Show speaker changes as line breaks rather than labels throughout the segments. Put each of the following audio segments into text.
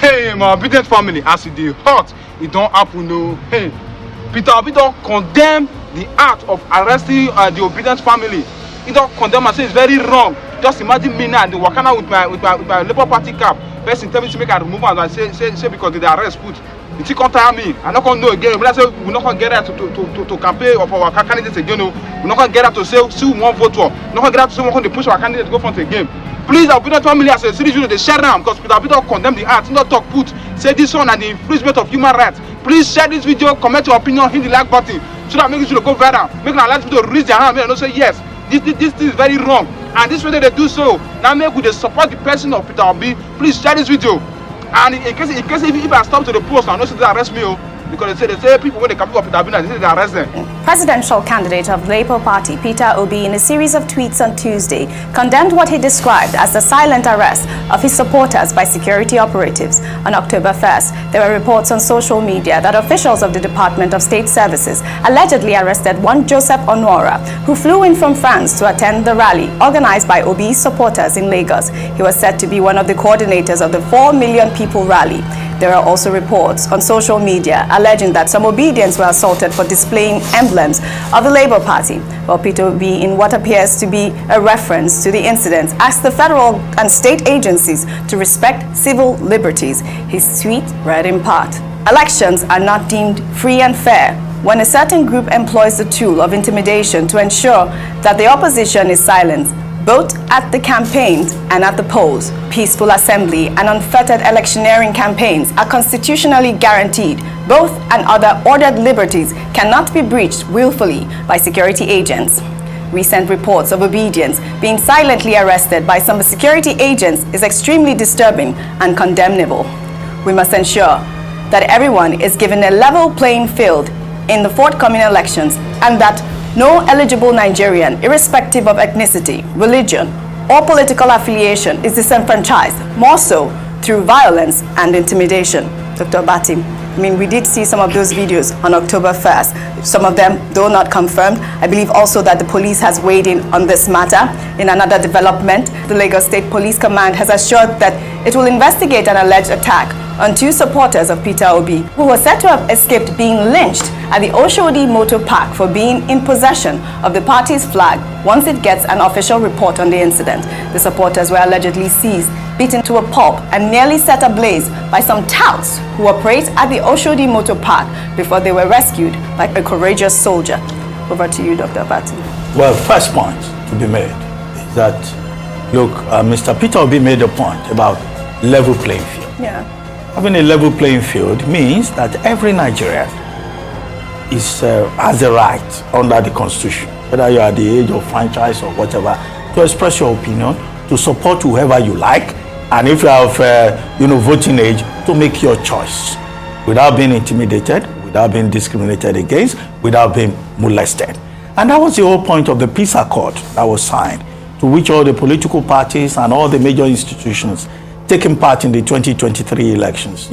Hey, my obedient family, as it is hot, it don't happen, no. Hey, Peter Obi don't condemn the act of arresting the obedient family. He don't condemn and say it's very wrong. Just imagine me now and wakana with my Labour Party cap. Person tell me to make a remove and say because they arrest put. It can't tire me. I'm not gonna know again. But I say we're not gonna get out to campaign of our candidates again. No. We're not gonna get out to say who one vote for. We're not gonna get out to say we're going to push our candidate to go front again. Please, our obedient family as a series video, they share them because Peter Obi don't condemn the act. Not talk put. Say this one and the infringement of human rights. Please share this video, comment your opinion, hit the like button so that make it go viral. Make our last video reach their hand and say yes. This thing is very wrong. And this way they do so. Now make we support the person of Peter Obi. Please share this video. And in case if I stop to the post, I know they arrest me, because they say people when they come up with Peter Obi, they say they arrest them.
Presidential candidate of Labour Party Peter Obi, in a series of tweets on Tuesday, condemned what he described as the silent arrest of his supporters by security operatives. On October 1st, there were reports on social media that officials of the Department of State Services allegedly arrested one Joseph Onwara, who flew in from France to attend the rally organized by Obi's supporters in Lagos. He was said to be one of the coordinators of the 4 million people rally. There are also reports on social media alleging that some obedients were assaulted for displaying emblems of the Labour Party. Well, Peter Obi, in what appears to be a reference to the incident, asked the federal and state agencies to respect civil liberties. His tweet read in part, "Elections are not deemed free and fair when a certain group employs the tool of intimidation to ensure that the opposition is silenced, both at the campaigns and at the polls. Peaceful assembly and unfettered electioneering campaigns are constitutionally guaranteed. Both and other ordered liberties cannot be breached willfully by security agents." Recent reports of obedience being silently arrested by some security agents is extremely disturbing and condemnable. We must ensure that everyone is given a level playing field in the forthcoming elections and that no eligible Nigerian, irrespective of ethnicity, religion, or political affiliation, is disenfranchised, more so through violence and intimidation. Dr. Bati, I mean, we did see some of those videos on October 1st. Some of them, though not confirmed. I believe also that the police has weighed in on this matter. In another development, the Lagos State Police Command has assured that it will investigate an alleged attack on 2 supporters of Peter Obi, who were said to have escaped being lynched at the Oshodi Motor Park for being in possession of the party's flag once it gets an official report on the incident. The supporters were allegedly seized, beaten to a pulp, and nearly set ablaze by some touts who operate at the Oshodi Motor Park before they were rescued by a courageous soldier. Over to you, Dr. Bati.
Well, first point to be made is that, look, Mr. Peter Obi made a point about level playing field.
Yeah.
Having a level playing field means that every Nigerian has a right under the Constitution, whether you are at the age of franchise or whatever, to express your opinion, to support whoever you like, and if you have, voting age, to make your choice without being intimidated, without being discriminated against, without being molested. And that was the whole point of the peace accord that was signed, to which all the political parties and all the major institutions taking part in the 2023 elections,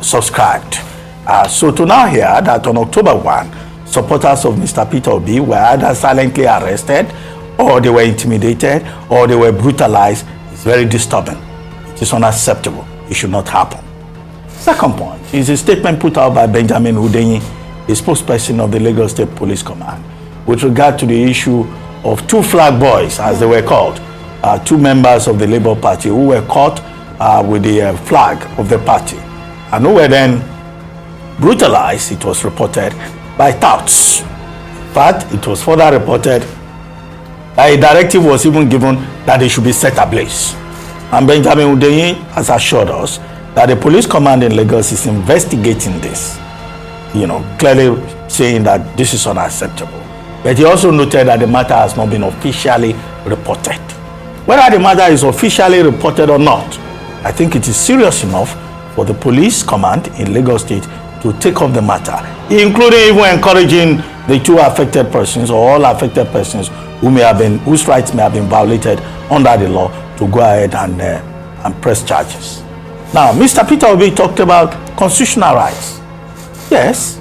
subscribed. So to now hear that on October 1, supporters of Mr. Peter Obi were either silently arrested, or they were intimidated, or they were brutalized, is very disturbing. It is unacceptable. It should not happen. Second point is a statement put out by Benjamin Hundeyin, the spokesperson of the Lagos State Police Command, with regard to the issue of 2 flag boys, as they were called, 2 members of the Labour Party who were caught with the flag of the party and who were then brutalized, it was reported, by touts. In fact, it was further reported that a directive was even given that they should be set ablaze. And Benjamin Hundeyin has assured us that the police command in Lagos is investigating this, clearly saying that this is unacceptable. But he also noted that the matter has not been officially reported. Whether the matter is officially reported or not, I think it is serious enough for the police command in Lagos State to take up the matter, including even encouraging the 2 affected persons or all affected persons whose rights may have been violated under the law, to go ahead and press charges. Now, Mr. Peter Obi talked about constitutional rights. Yes,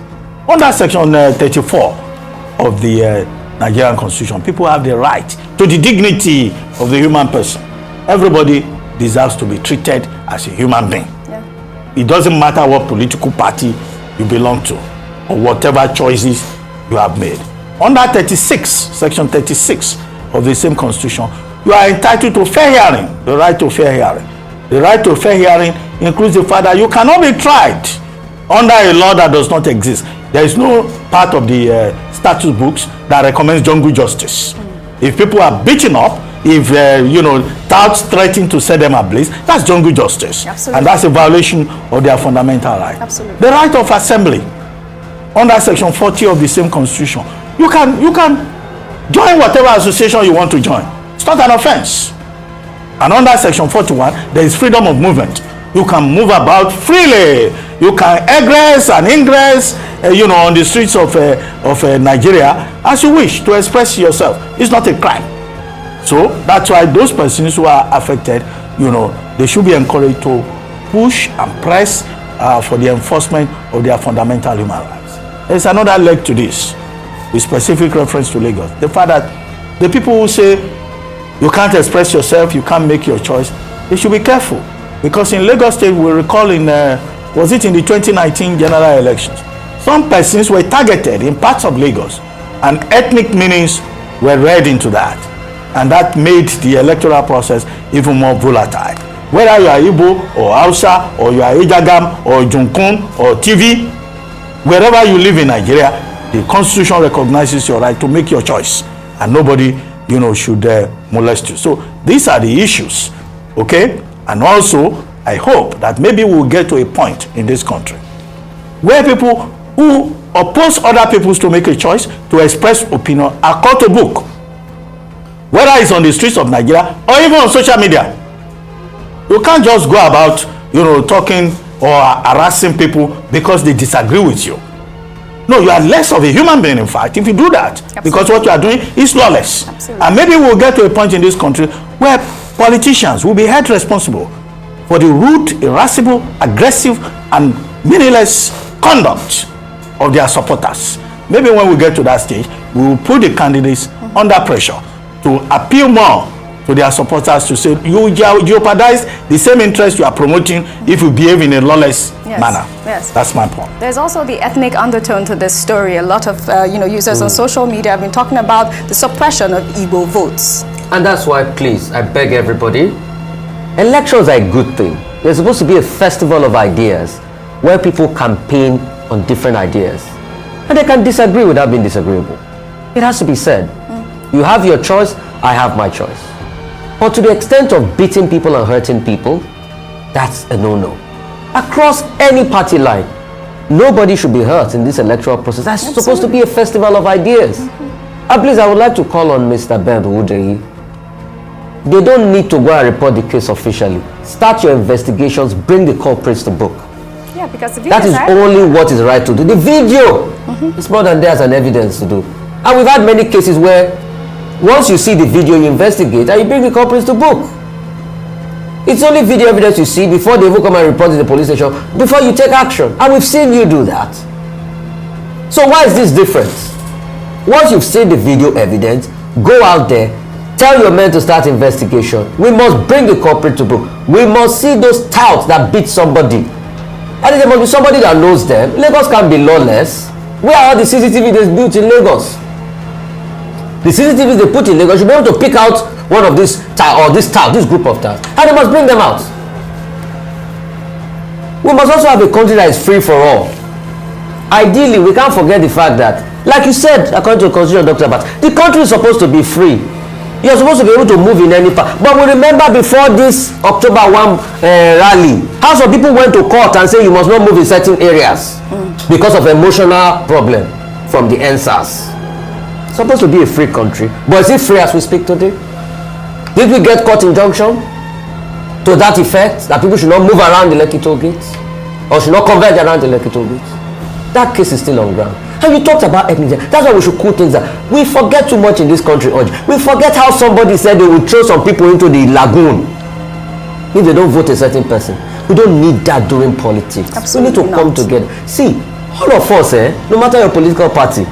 under Section 34 of the Nigerian Constitution, people have the right to the dignity of the human person. Everybody deserves to be treated as a human being.
Yeah.
it doesn't matter what political party you belong to or whatever choices you have made. Under 36, section 36 of the same constitution, you are entitled to fair hearing, the right to fair hearing. The right to fair hearing includes the fact that you cannot be tried under a law that does not exist. There is no part of the statute books that recommends jungle justice. If people are beaten up, if touts threaten to set them ablaze, that's jungle justice.
Absolutely.
And that's a violation of their fundamental right.
Absolutely.
The right of assembly, under section 40 of the same constitution, you can join whatever association you want to join. It's not an offense. And under section 41, there is freedom of movement. You can move about freely. You can egress and ingress, on the streets of Nigeria as you wish to express yourself. It's not a crime. So that's why those persons who are affected, they should be encouraged to push and press for the enforcement of their fundamental human rights. There's another leg to this, with specific reference to Lagos. The fact that the people who say you can't express yourself, you can't make your choice, they should be careful. Because in Lagos State, we recall in the 2019 general elections, some persons were targeted in parts of Lagos and ethnic meanings were read into that. And that made the electoral process even more volatile. Whether you are Igbo or Hausa or you are Ejagam or Junkun or TV, wherever you live in Nigeria, the constitution recognizes your right to make your choice. And nobody, should molest you. So these are the issues, okay? And also, I hope that maybe we'll get to a point in this country where people who oppose other people to make a choice, to express opinion, are called to book. Whether it's on the streets of Nigeria or even on social media. You can't just go about, talking or harassing people because they disagree with you. No, you are less of a human being, in fact, if you do that. Absolutely. Because what you are doing is lawless. Absolutely. And maybe we'll get to a point in this country where politicians will be held responsible for the rude, irascible, aggressive, and meaningless conduct of their supporters. Maybe when we get to that stage, we will put the candidates under pressure to appeal more to their supporters to say, you jeopardize the same interest you are promoting if you behave in a lawless manner.
Yes.
That's my point.
There's also the ethnic undertone to this story. A lot of users on social media have been talking about the suppression of Igbo votes.
And that's why, please, I beg everybody, elections are a good thing. They're supposed to be a festival of ideas where people campaign on different ideas. And they can disagree without being disagreeable. It has to be said. You have your choice, I have my choice. But to the extent of beating people and hurting people, that's a no-no. Across any party line, nobody should be hurt in this electoral process. That's Absolutely. Supposed to be a festival of ideas. And please, I would like to call on Mr. Ben Udehi. They don't need to go and report the case officially. Start your investigations, bring the culprits to book.
Yeah, because the
that is only what is right to do. The video is more than there's an evidence to do. And we've had many cases where once you see the video, you investigate and you bring the culprits to book. It's only video evidence you see before they even come and report to the police station, before you take action. And we've seen you do that. So why is this different? Once you've seen the video evidence, go out there, tell your men to start investigation. We must bring the culprit to book. We must see those touts that beat somebody. And there must be somebody that knows them. Lagos can't be lawless. Where are all the CCTV that's built in Lagos? The CCTVs they put in Lagos should be able to pick out one of this group of touts, and they must bring them out. We must also have a country that is free for all. Ideally, we can't forget the fact that, like you said, according to the Constitution, Dr. Bat, the country is supposed to be free. You're supposed to be able to move in any part. But we remember before this October 1 rally, how some people went to court and say you must not move in certain areas because of emotional problem from the NSAS. It's supposed to be a free country. But is it free as we speak today? Did we get court injunction to that effect, that people should not move around the Lekki toll gates or should not converge around the Lekki toll gates? That case is still on ground. And you talked about ethnic. That's why we should cool things down. We forget too much in this country, Oj. We forget how somebody said they would throw some people into the lagoon if they don't vote a certain person. We don't need that during politics.
Absolutely
we need to come together. See, all of us, no matter your political party,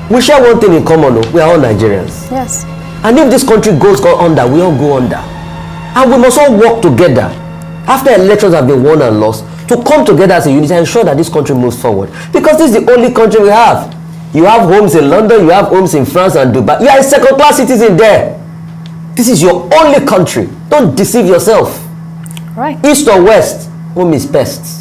we share one thing in common. We are all Nigerians.
Yes.
And if this country goes under, we all go under. And we must all work together. after elections have been won and lost, to come together as a unit and ensure that this country moves forward. Because this is the only country we have. You have homes in London, you have homes in France and Dubai. You are a second-class citizen there. This is your only country. Don't deceive yourself.
Right.
East or west, home is best.